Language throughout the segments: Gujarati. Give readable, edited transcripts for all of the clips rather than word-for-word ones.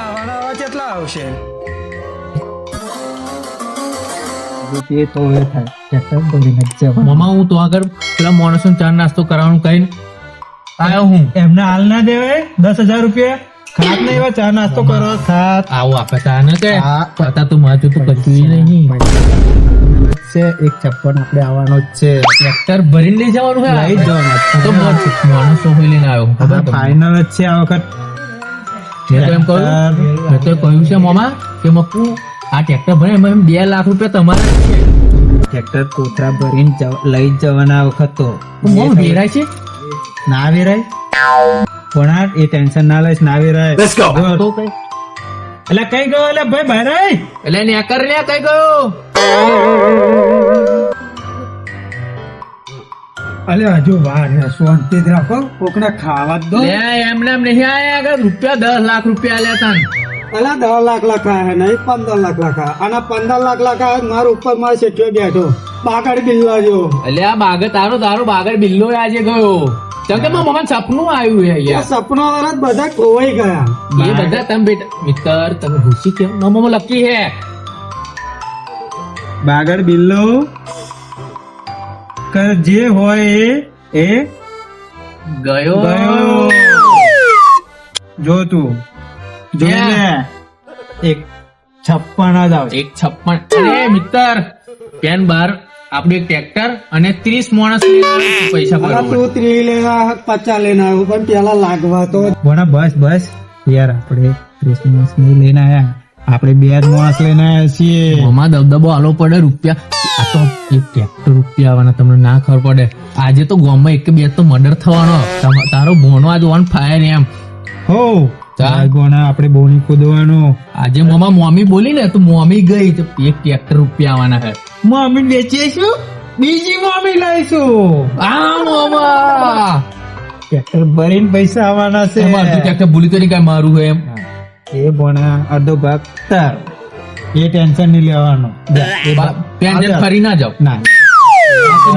આવવાના આવા કેટલા આવશે? એ તો હવે થાય ટ્રેક્ટર ભરીને જ જવાનું. મામા હું તો આગળ પેલા માણસો ચા નાસ્તો કરવાનું કહીને આવ્યો હું. એમને હાલ ના દેવાય 10,000 રૂપિયા ખાત ને એવા ચા નાસ્તો કરો ખાત. આવો આપે તા ને કે હા. પતા તો માથું તો કચ્યું નહીં. છે એક 56 આપણે આવવાનો જ છે. ટ્રેક્ટર ભરીને લઈ જવાનું છે લઈ જ જવાના છે. તો માણસો હોય લઈને આવ્યો ખબર તમને? ફાઇનલ જ છે આ વખત. મેં તો એમ કહ્યું છે મામા કે મપ્પુ આ ટ્રેક્ટર ભરે એમાં 2 લાખ રૂપિયા તમારે જ છે. ટ્રેક્ટર કોથરા ભરીને લઈ જ જવાના આ વખત તો મોમ વેરાય છે ના વેરાય પણ આ એ ટેન્શન ના લઈશ ના વેરાય. તો કઈ એટલે કઈ ગયો એટલે ભાઈ ભાઈ એટલે ને કર લે કઈ ગયો અલે હજુ વાર છે શાંતિ જ રાખો કોકને ખાવા જ દો. લે એમને એમ નહીં આયા આગળ રૂપિયા 10 લાખ રૂપિયા આલ્યા તા અલા 10 લાખ લખા હે નહીં 15 લાખ લખા અને 15 લાખ લખા મારા ઉપર મારે શેઠિયો બેઠો બાગડ બિલ્લા જો એટલે આ બાગડ તારો બાગડ બિલ્લો આજે ગયો કેમ કે મારા મમ્માને સપનું આવ્યું છે આ યાર સપના વાળા બધા ખોવાઈ ગયા. એ બધા તમે બેટા મિત્ર તમે ખુશી કેમ ના મમ્મા લકી હે બાગડ બિલ્લો કર જે હોય એ ગયો ગયો. જો તું જો ક્યાં? ને એક 56 જ આવશે. 156 અરે મિત્ર પેન બાર આપણું એક ટ્રેક્ટર અને 30 માણસ પૈસા અલા ભરવા તું 30 લેવા 50 લઈને આવ્યો પણ પેલા લાગવા તો ભણા બસ યાર આપણે ક્રિસમસ ની લઈને આયા આપણે 2 જ માણસ લઈને આયા છીએ. મમ્મા દબદબો આલો પડે રૂપિયા આ તો એક ટ્રેક્ટર રૂપિયા આવવાના તમને ના ખબર પડે આજે તો ગામમાં એક કે બે તો મર્ડર થવાનો તારો ભોણો આજ ઓન ફાયર એમ હો ચા. ગોણા આપણે બોની કૂદવાનો. આજે મમ્મા મોમી બોલી ને તો મોમી ગઈ તો એક ટ્રેક્ટર રૂપિયા આવવાના હે મમ્મી વેચીશું બીજી મમ્મી લઈશું. આ મમ્મા ટ્રેક્ટર ભરીને પૈસા આવવાના છે. તમારું ટ્રેક્ટર ભૂલી તો નહીં કાંઈ મારું હે એમ એ ભણા અડધો ભાગ તારો એ ટેન્શન નહીં લેવાનું. પેન જેમ ફરી ના જાવ ના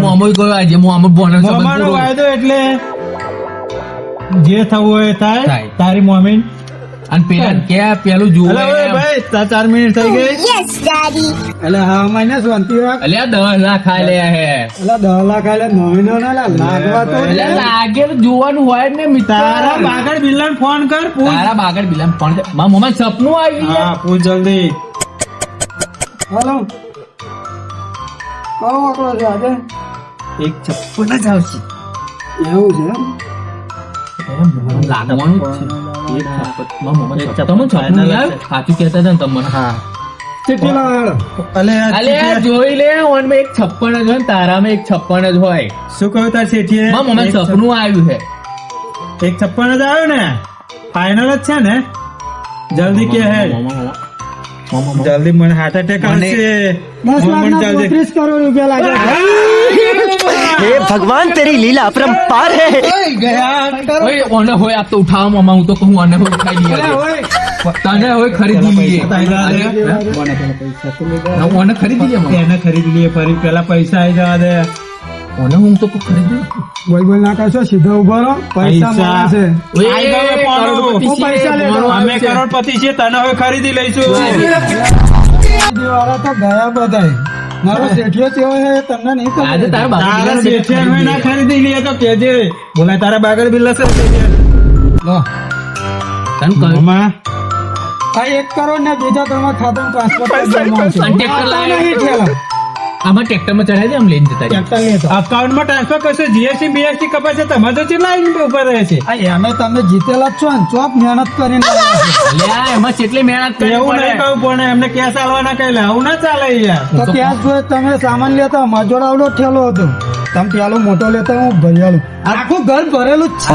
મોમો ગયો આજે મોમો બોનસ મમ્માનો વાયદો એટલે જે થવું હોય એ થાય. થાય. તારી મમ્મી અને પેલા કે પેલું જુઓ અલા ઓય ભાઈ 4 મિનિટ થઈ ગઈ. એટલે હા મહિને શાંતિ રાખ. અલ્યા 10 લાખ આ લે હે અલા 10 લાખ આલે મહિનો ના લાગવા તો એટલે લાગે તો જોવાનું હોય જ ને મિત્ર તારા બાગડ બિલ્લાને ફોન કર પૂછ. તારા બાગડ બિલામ પણ મારા મમ્મા સપનું આવી હા પૂછ જલ્દી. હાલો કહો આકડો છે આજે એક 56 જ આવશે. એવું છે એમ? લાગવાનું જ છે તમને સપનું યાર સાચું કહેતા હતા ને તમને હા ચીઠી લાવો. અલે અલે જોઈ લે ઓનમાં એક 56 જ હોય ને તારામાં એક 56 જ હોય શું કહ્યું તાર શેઠીએ? મારા મમ્મા સપનું આવ્યું છે એક 56 જ આવ્યો ને ફાઇનલ જ છે ને જલ્દી કે હે જલ્દી મને હાર્ટ એટેક આવશે. 10 લાખના જલ્દી 35 કરોડ રૂપિયા લાગ્યા. हे भगवान तेरी लीला अपरंपार है। ઓય ઓને હોય આ તો ઉઠાવો મમ્મા હું તો કહું ઓને હોય ઉઠાઈ લઈએ તને હોય ખરીદી લઈએ ઓને ખરીદી લે મમ્મા એને ખરીદી લઈએ ફરી પેલા પૈસા આવી જવા દે. ઓને હું તો કહું ખરીદી બોલ બોલ ના કરશો સીધો ઉભો રહો પૈસા મળે છે. ઓય આઈ ગયો પોણો. કરોડપતિ હું પૈસા છે, લેતો. મોણો અમે આવે છે. કરોડપતિ છીએ તને હવે ખરીદી લઈશું. વાળા તો ગયા બધાય. મારો શેઠિયો કેવો છે એ તમને નહીં ખબર. આજે તારા બાપા તારા શેઠિયાને હોય ના ખરીદી લઈએ તો કેજે. બોલાય તારા બાગડ બિલ્લા છે કેજે. લો. તને કહ્યું મમ્મા આ 1 કરોડ ને બીજા તમારા ખાતામાં ટ્રાન્સફર કરી દેવામાં આવશે. અને ટ્રેક્ટર આ લાવ્યા. નહીં ઠેલા. આમાં ટ્રેક્ટરમાં ચડાવી દે આમ લઈને જતા રહે. ટ્રેક્ટર લેતો. અકાઉન્ટમાં ટ્રાન્સફર કરશે જીએસટી બીએસટી કપાશે તમારે તો કેટલા ઉપર રહે છે. આ એમે તમે જીતેલા જ છો ને ચોપ મહેનત કરીને આવ્યા છો. અલ્યા એમાં કેટલી મહેનત કરવી એવું નહીં પડે કહું પણ એમને કેસ આલવાના કઈ આવું ના ચાલે યાર. તો ત્યાં જોઈએ તમે સામાન લેતા મજોડ આવડો ઠેલો હતો તમે પેલો મોટો લેતા હું ભૈયાલું આખું ઘર ભરેલું જ છે.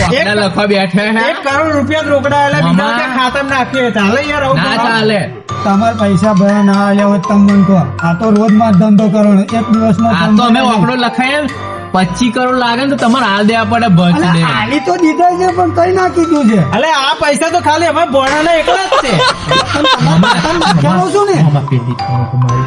આપણા લખવા બેઠે હે 1 કરોડ રૂપિયા જ રોકડા આલે બીજા મામા. કે ખાતામાં નાખીએ ચાલે યાર આવું ના કરો? ચાલે તમારે પૈસા ભર્યા ના આવ્યા હોય તમે મને કહો. આ તો રોજ માં ધંધો કરવાનો એક દિવસમાં આ તો અમે વાપરો લખાય 25 કરોડ લાગે ને તો તમારે હાલ દેવા પડે બચ દે આલી તો દીધા છે પણ કઈ નાખી દીધું છે. અલે આ પૈસા તો ખાલી અમે ભોણાના એકલા જ છે. તમે નાખેલો છો ને મામા પેલી તમારી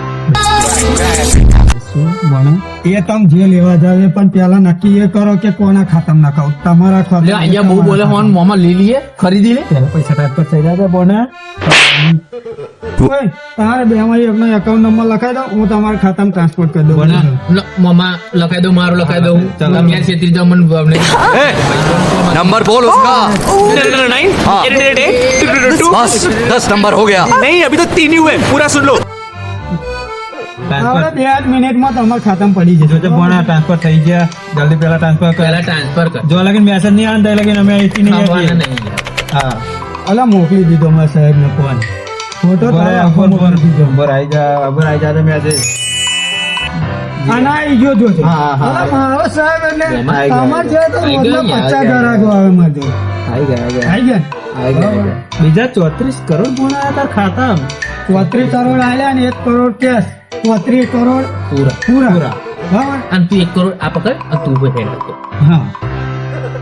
શું ભણે એ તમે જે લેવા જાવ એ પણ પેલા નક્કી એ કરો કે કોના ખાતામાં નાખાવ. તમારા એટલે ખાતામાં અહીંયા બહુ બોલે હોન મોમાં લઈ લઈએ ખરીદી લે પેલા પૈસા ટ્રાન્સફર થઈ જાય બોને ઓય, તમારે બે માં એકનો એકાઉન્ટ નંબર લખાઈ દો, હું તમારા ખાતામાં ટ્રાન્સફર કરી દઉં. મોમાં લખાઈ દઉં મારું લખાઈ દઉં અગિયાર છેત્રી જાવ મને नंबर बोल उसका 9 बस 10 नंबर हो गया नहीं अभी तो 3 ही हुए पूरा सुन लो હવે 2 મિનિટમાં તમારા ખાતામાં પડી જશે. જોજે ભણા ટ્રાન્સફર થઈ ગયા જલ્દી પેલા ટ્રાન્સફર કર પહેલા ટ્રાન્સફર કર જો લગીન મેસેજ નહીં આંધા લગીન અમે અહીંથી નહીં ખાવાના આવીએ. નહીં હા અલા મોકલી દીધો મારા સાહેબ ને ફોન. ફોટો તારો આખો મોકલી દીધો. ખબર આવી જા તો મેસેજ અને આઈ ગયો જોજો. હા, હા. અલા મારો સાહેબ એટલે આઈ ગયા, અમાર છે તો આઈ રોજના ગયા, 50 ગ્રાહકો આવે મારે જોડે. આવી ગયા આઈ ગયા બીજા 34 કરોડ ભણા તાર ખાતા 34 કરોડ આલ્યા ને 1 કરોડ કેશ, 34 કરોડ પૂરા પૂરા. બરાબર? અને તું 1 કરોડ આ પકડ અને તું ભાઈ હેડ હતો હા.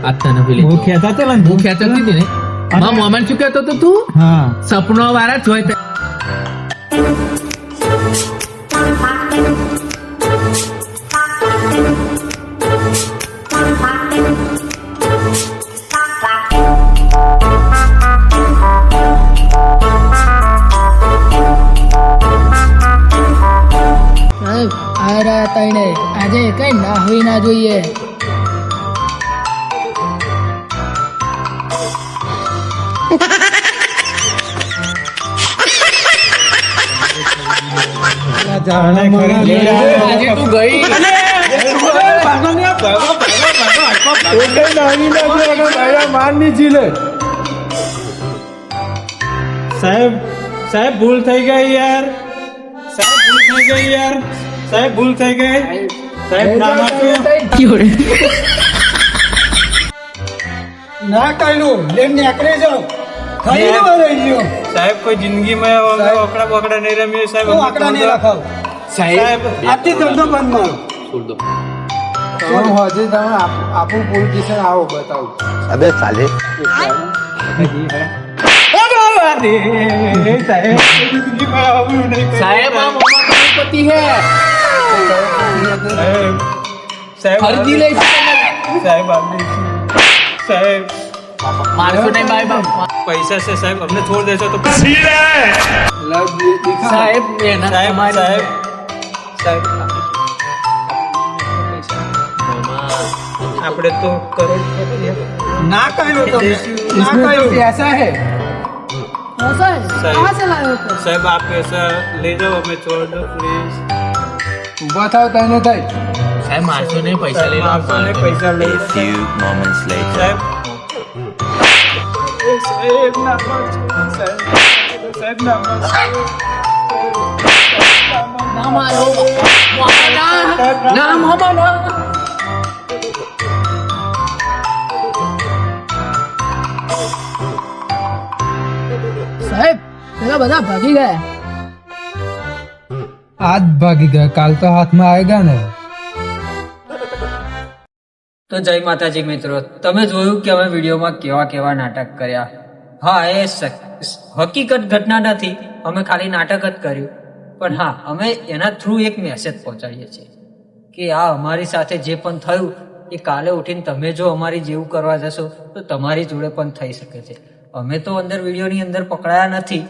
આ તને પેલી બહુ ખેતા તે બહુ ખેંચતી હતી ને મારા મોમાં શું કહેતો હતો તું હા સપનો વાળા જોઈ તે સાહેબ આ રહ્યા તઈને આજે કઈ ના હોય ના જોઈએ. આજે તું ગઈ સાહેબ સાહેબ ભૂલ થઈ ગઈ યાર સાહેબ ભૂલ થઈ ગઈ યાર સાહેબ ભૂલ થઈ ગઈ સાહેબ ના મારજો. ના કાઢ્યું લઈને નીકળી જાઓ. ખાઈ નો રહી ગયો. સાહેબ કોઈ જિંદગીમાં આકડા બકડા નહીં રમીએ સાહેબ હું આંકડા નહીં લખાવ. સાહેબ આજથી ધંધો બંધ મારો. છોડ દો अबे साले સાહેબ આ મોમાં પતિ હે સાહેબ ખરીદી લે સાહેબ આપને સાહેબ મારશો નહીં બાય બાય પૈસા છે સાહેબ અમને છોડ દેશો તો સાહેબ મહેનત સાહેબ તમારી. સાહેબ સાહેબ આપણે તો કરોડ ના કાઢ્યું તમે. ના કાઢ્યું. हाँ सर कहाँ से लाए हो तुम? साहब आप पैसा ले जाओ हमें छोड़ दो प्लीज સાહેબ મારશો નહીં પૈસા લઈ લો आपने पैसा ले few moments later साहब साहब ना मारो, साहब साहब ना मारो। ના મારો ના મામા ના साहब પેલા બધા ભાગી ગયા. આજ ભાગી ગયા કાલ તો હાથમાં આવેગા ને તો જય માતાજી મિત્રો, તમે જોયું કે અમે વિડીયોમાં કેવા કેવા નાટક કર્યા. હા, એ હકીકત ઘટના નથી, અમે ખાલી નાટક જ કર્યું. પણ હા, અમે એના થ્રુ એક મેસેજ પહોંચાડીએ છીએ કે આ અમારી સાથે જે પણ થયું એ કાલે ઉઠીને તમે જો અમારી જેવું કરવા જશો તો તમારી જોડે પણ થઈ શકે છે. અમે તો અંદર વિડીયોની અંદર પકડાયા નથી,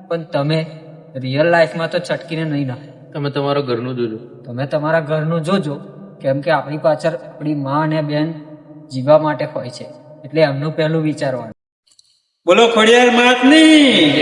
પણ તમે રિયલ લાઈફમાં તો છટકીને નહીં ના. તમે તમારા ઘરનું જોજો. તમે તમારા ઘરનું જોજો, કેમ કે આપણી પાછળ આપણી મા અને બેન જીવવા માટે હોય છે, એટલે એમનું પહેલું વિચારવાનું. બોલો ખોડિયાર માતની